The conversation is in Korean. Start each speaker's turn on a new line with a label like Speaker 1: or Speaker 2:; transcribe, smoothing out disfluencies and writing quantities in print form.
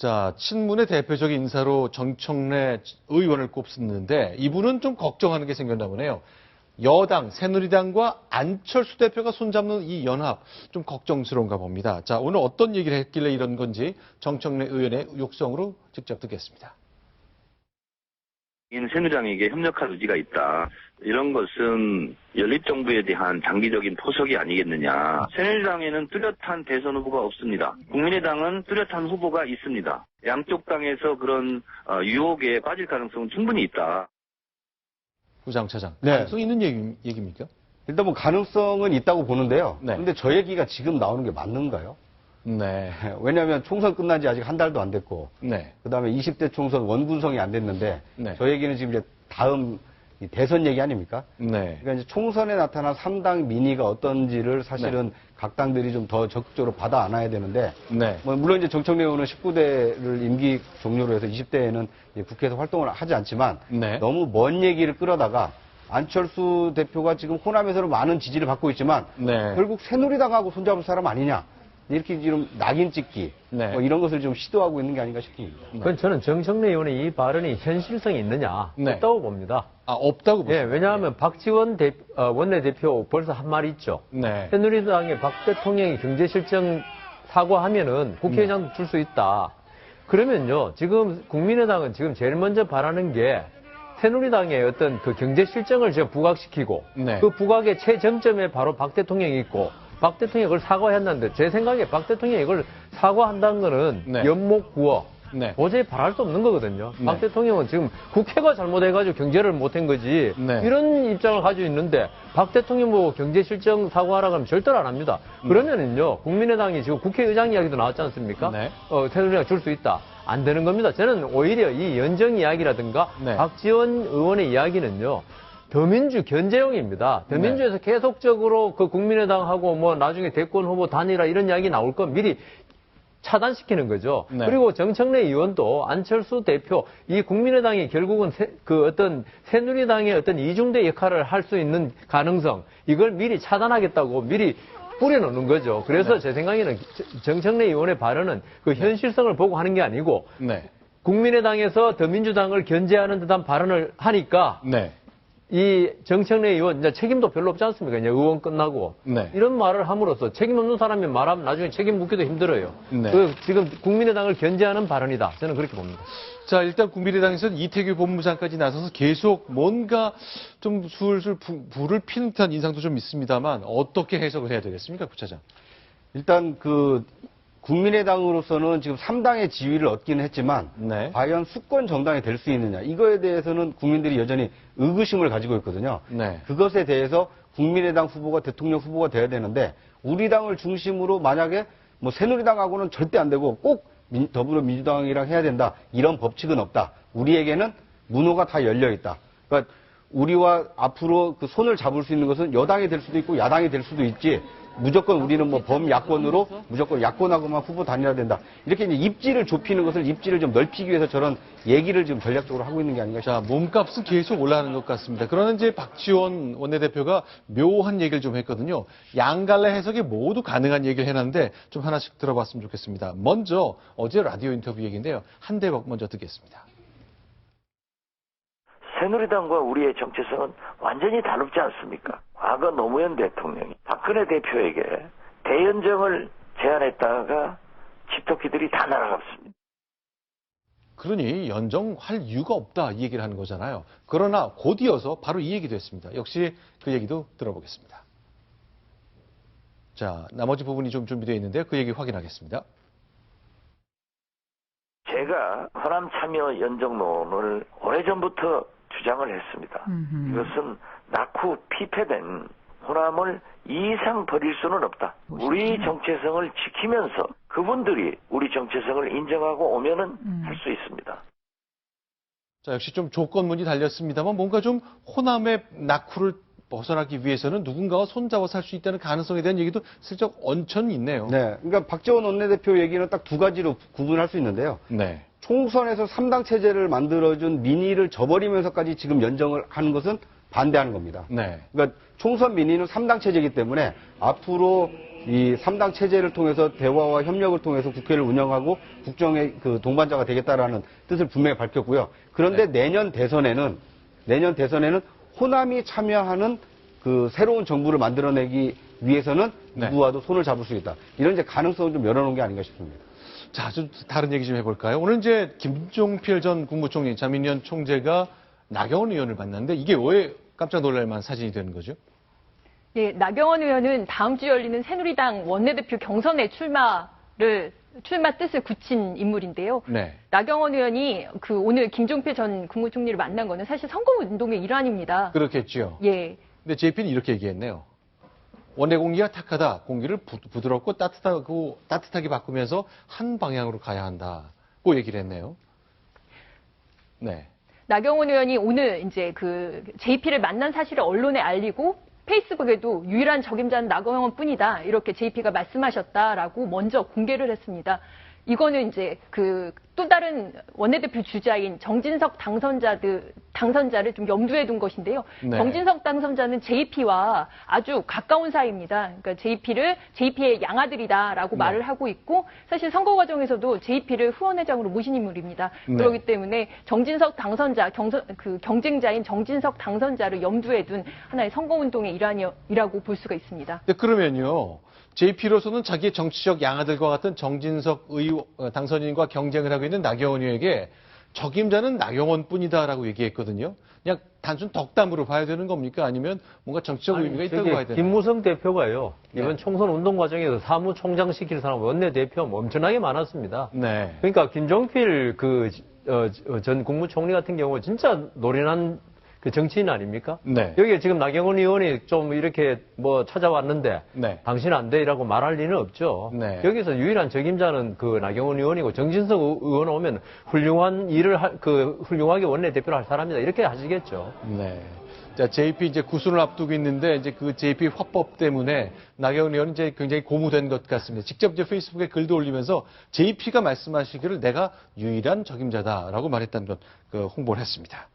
Speaker 1: 자, 친문의 대표적인 인사로 정청래 의원을 꼽습는데 이분은 좀 걱정하는 게 생겼나 보네요. 여당, 새누리당과 안철수 대표가 손잡는 이 연합 좀 걱정스러운가 봅니다. 자, 오늘 어떤 얘기를 했길래 이런 건지 정청래 의원의 육성으로 직접 듣겠습니다.
Speaker 2: 새누리당에게 협력할 의지가 있다. 이런 것은 연립정부에 대한 장기적인 포석이 아니겠느냐. 새누리당에는 뚜렷한 대선 후보가 없습니다. 국민의당은 뚜렷한 후보가 있습니다. 양쪽 당에서 그런 유혹에 빠질 가능성은 충분히 있다.
Speaker 1: 구장 차장,
Speaker 3: 네.
Speaker 1: 가능성 있는 얘기입니까?
Speaker 3: 일단 뭐 가능성은 있다고 보는데요.
Speaker 1: 네.
Speaker 3: 근데 저 얘기가 지금 나오는 게 맞는가요?
Speaker 1: 네.
Speaker 3: 왜냐하면 총선 끝난 지 아직 한 달도 안 됐고,
Speaker 1: 네.
Speaker 3: 그 다음에 20대 총선 원군성이 안 됐는데,
Speaker 1: 네.
Speaker 3: 저 얘기는 지금 이제 다음 이 대선 얘기 아닙니까?
Speaker 1: 네.
Speaker 3: 그러니까 이제 총선에 나타난 3당 민의가 어떤지를 사실은 각 당들이 좀 더 적극적으로 받아 안아야 되는데,
Speaker 1: 네.
Speaker 3: 뭐 물론 이제 정청래 의원은 19대를 임기 종료로 해서 20대에는 국회에서 활동을 하지 않지만,
Speaker 1: 네.
Speaker 3: 너무 먼 얘기를 끌어다가 안철수 대표가 지금 호남에서는 많은 지지를 받고 있지만,
Speaker 1: 네.
Speaker 3: 결국 새누리당하고 손잡을 사람 아니냐. 이렇게 지금 낙인 찍기,
Speaker 1: 네.
Speaker 3: 뭐 이런 것을 좀 시도하고 있는 게 아닌가 싶습니다.
Speaker 4: 그건 저는 정청래 의원의 이 발언이 현실성이 있느냐
Speaker 1: 네.
Speaker 4: 없다고 봅니다.
Speaker 1: 아, 없다고
Speaker 4: 예,
Speaker 1: 보십니까?
Speaker 4: 왜냐하면 박지원 원내대표 벌써 한 말이 있죠.
Speaker 1: 네.
Speaker 4: 새누리당의 박 대통령이 경제실정 사과하면은 국회의장 줄 수 있다. 그러면요, 지금 국민의당은 지금 제일 먼저 바라는 게 새누리당의 어떤 그 경제실정을 제가 부각시키고
Speaker 1: 네.
Speaker 4: 그 부각의 최정점에 바로 박 대통령이 있고 박 대통령이 그걸 사과했는데 제 생각에 박 대통령이 이걸 사과한다는 거는
Speaker 1: 네.
Speaker 4: 연목구어
Speaker 1: 네.
Speaker 4: 도저히 바랄 수 없는 거거든요.
Speaker 1: 네.
Speaker 4: 박 대통령은 지금 국회가 잘못해가지고 경제를 못한 거지
Speaker 1: 네.
Speaker 4: 이런 입장을 가지고 있는데 박 대통령 뭐 경제실정 사과하라고 하면 절대로 안 합니다. 그러면은요 국민의당이 지금 국회의장 이야기도 나왔지 않습니까?
Speaker 1: 네.
Speaker 4: 새누리당 줄 수 있다. 안 되는 겁니다. 저는 오히려 이 연정 이야기라든가
Speaker 1: 네.
Speaker 4: 박지원 의원의 이야기는요. 더민주 견제용입니다. 더민주에서 계속적으로 그 국민의당하고 뭐 나중에 대권 후보 단일화 이런 이야기 나올 거 미리 차단시키는 거죠.
Speaker 1: 네.
Speaker 4: 그리고 정청래 의원도 안철수 대표, 이 국민의당이 결국은 그 어떤 새누리당의 어떤 이중대 역할을 할 수 있는 가능성, 이걸 미리 차단하겠다고 미리 뿌려놓는 거죠. 그래서
Speaker 1: 네.
Speaker 4: 제 생각에는 정청래 의원의 발언은 그 현실성을 보고 하는 게 아니고
Speaker 1: 네.
Speaker 4: 국민의당에서 더민주당을 견제하는 듯한 발언을 하니까
Speaker 1: 네.
Speaker 4: 이 정청래 의원 이제 책임도 별로 없지 않습니까? 이제 의원 끝나고
Speaker 1: 네.
Speaker 4: 이런 말을 함으로써 책임 없는 사람이 말하면 나중에 책임 묻기도 힘들어요.
Speaker 1: 네.
Speaker 4: 지금 국민의당을 견제하는 발언이다. 저는 그렇게 봅니다.
Speaker 1: 자, 일단 국민의당에서는 이태규 본부장까지 나서서 계속 뭔가 좀 술술 불을 피는 듯한 인상도 좀 있습니다만 어떻게 해석을 해야 되겠습니까, 부차장?
Speaker 3: 일단 국민의당으로서는 지금 3당의 지위를 얻기는 했지만,
Speaker 1: 네.
Speaker 3: 과연 수권 정당이 될 수 있느냐. 이거에 대해서는 국민들이 여전히 의구심을 가지고 있거든요.
Speaker 1: 네.
Speaker 3: 그것에 대해서 국민의당 후보가 대통령 후보가 돼야 되는데, 우리 당을 중심으로 만약에 뭐 새누리당하고는 절대 안 되고 꼭 더불어민주당이랑 해야 된다. 이런 법칙은 없다. 우리에게는 문호가 다 열려 있다. 그러니까 우리와 앞으로 그 손을 잡을 수 있는 것은 여당이 될 수도 있고 야당이 될 수도 있지. 무조건 우리는 뭐 범야권으로 무조건 야권하고만 후보 다녀야 된다. 이렇게 이제 입지를 좁히는 것을 입지를 좀 넓히기 위해서 저런 얘기를 지금 전략적으로 하고 있는 게 아닌가 싶습니다.
Speaker 1: 자, 몸값은 계속 올라가는 것 같습니다. 그러나 이제 박지원 원내대표가 묘한 얘기를 좀 했거든요. 양갈래 해석이 모두 가능한 얘기를 해놨는데 좀 하나씩 들어봤으면 좋겠습니다. 먼저 어제 라디오 인터뷰 얘기인데요. 한 대목 먼저 듣겠습니다.
Speaker 5: 새누리당과 우리의 정체성은 완전히 다르지 않습니까? 과거 노무현 대통령이 박근혜 대표에게 대연정을 제안했다가 집토끼들이 다 날아갔습니다.
Speaker 1: 그러니 연정할 이유가 없다 이 얘기를 하는 거잖아요. 그러나 곧 이어서 바로 이 얘기도 했습니다. 역시 그 얘기도 들어보겠습니다. 자, 나머지 부분이 좀 준비되어 있는데요. 그 얘기 확인하겠습니다.
Speaker 5: 제가 호남 참여 연정론을 오래전부터 주장을 했습니다. 이것은 낙후 피폐된 호남을 이상 버릴 수는 없다. 우리 정체성을 지키면서 그분들이 우리 정체성을 인정하고 오면은 할 수 있습니다.
Speaker 1: 자, 역시 좀 조건문이 달렸습니다만 뭔가 좀 호남의 낙후를 벗어나기 위해서는 누군가와 손잡아 살 수 있다는 가능성에 대한 얘기도 슬쩍 얹혀는 있네요.
Speaker 3: 네. 그러니까 박지원 원내대표 얘기는 딱 두 가지로 구분할 수 있는데요.
Speaker 1: 네.
Speaker 3: 총선에서 3당 체제를 만들어준 민의를 저버리면서까지 지금 연정을 하는 것은 반대하는 겁니다.
Speaker 1: 네.
Speaker 3: 그러니까 총선 민의는 3당 체제이기 때문에 앞으로 이 3당 체제를 통해서 대화와 협력을 통해서 국회를 운영하고 국정의 그 동반자가 되겠다라는 뜻을 분명히 밝혔고요. 그런데 내년 대선에는 호남이 참여하는 그 새로운 정부를 만들어내기 위해서는
Speaker 1: 네.
Speaker 3: 누구와도 손을 잡을 수 있다. 이런 이제 가능성을 좀 열어놓은 게 아닌가 싶습니다.
Speaker 1: 자, 좀 다른 얘기 좀 해볼까요? 오늘 이제 김종필 전 국무총리, 자민련 총재가 나경원 의원을 만났는데 이게 왜 깜짝 놀랄 만한 사진이 되는 거죠?
Speaker 6: 예, 나경원 의원은 다음 주 열리는 새누리당 원내대표 경선에 출마 뜻을 굳힌 인물인데요.
Speaker 1: 네.
Speaker 6: 나경원 의원이 오늘 김종필 전 국무총리를 만난 거는 사실 선거운동의 일환입니다.
Speaker 1: 그렇겠죠.
Speaker 6: 예.
Speaker 1: 근데 JP는 이렇게 얘기했네요. 원내 공기가 탁하다. 공기를 부드럽고 따뜻하게 바꾸면서 한 방향으로 가야 한다고 얘기를 했네요. 네.
Speaker 6: 나경원 의원이 오늘 이제 JP를 만난 사실을 언론에 알리고 페이스북에도 유일한 적임자는 나경원 뿐이다. 이렇게 JP가 말씀하셨다라고 먼저 공개를 했습니다. 이거는 이제 또 다른 원내대표 주자인 정진석 당선자를 좀 염두에 둔 것인데요.
Speaker 1: 네.
Speaker 6: 정진석 당선자는 JP와 아주 가까운 사이입니다. 그러니까 JP의 양아들이다라고
Speaker 1: 네.
Speaker 6: 말을 하고 있고 사실 선거 과정에서도 JP를 후원회장으로 모신 인물입니다.
Speaker 1: 네.
Speaker 6: 그렇기 때문에 정진석 당선자, 경쟁자인 정진석 당선자를 염두에 둔 하나의 선거운동의 일환이라고 볼 수가 있습니다.
Speaker 1: 근데 그러면요. JP로서는 자기의 정치적 양아들과 같은 정진석 당선인과 경쟁을 하고 있는 나경원 의원에게 적임자는 나경원 뿐이다라고 얘기했거든요. 그냥 단순 덕담으로 봐야 되는 겁니까? 아니면 뭔가 정치적 의미가 있다고 봐야 되나요?
Speaker 4: 김무성 대표가요. 이번
Speaker 1: 네.
Speaker 4: 총선 운동 과정에서 사무총장 시킬 사람 원내대표 엄청나게 많았습니다.
Speaker 1: 네.
Speaker 4: 그러니까 김종필 전 국무총리 같은 경우 진짜 노련한 그 정치인 아닙니까?
Speaker 1: 네.
Speaker 4: 여기에 지금 나경원 의원이 좀 이렇게 찾아왔는데
Speaker 1: 네.
Speaker 4: 당신 안 돼라고 말할 리는 없죠.
Speaker 1: 네.
Speaker 4: 여기서 유일한 적임자는 나경원 의원이고 정진석 의원 오면 훌륭한 일을 훌륭하게 원내대표를 할 사람이다 이렇게 하시겠죠.
Speaker 1: 네. 자, JP 이제 구순을 앞두고 있는데 이제 그 JP 화법 때문에 나경원 의원은 이제 굉장히 고무된 것 같습니다. 직접 이제 페이스북에 글도 올리면서 JP가 말씀하시기를 내가 유일한 적임자다라고 말했다는 것 홍보를 했습니다.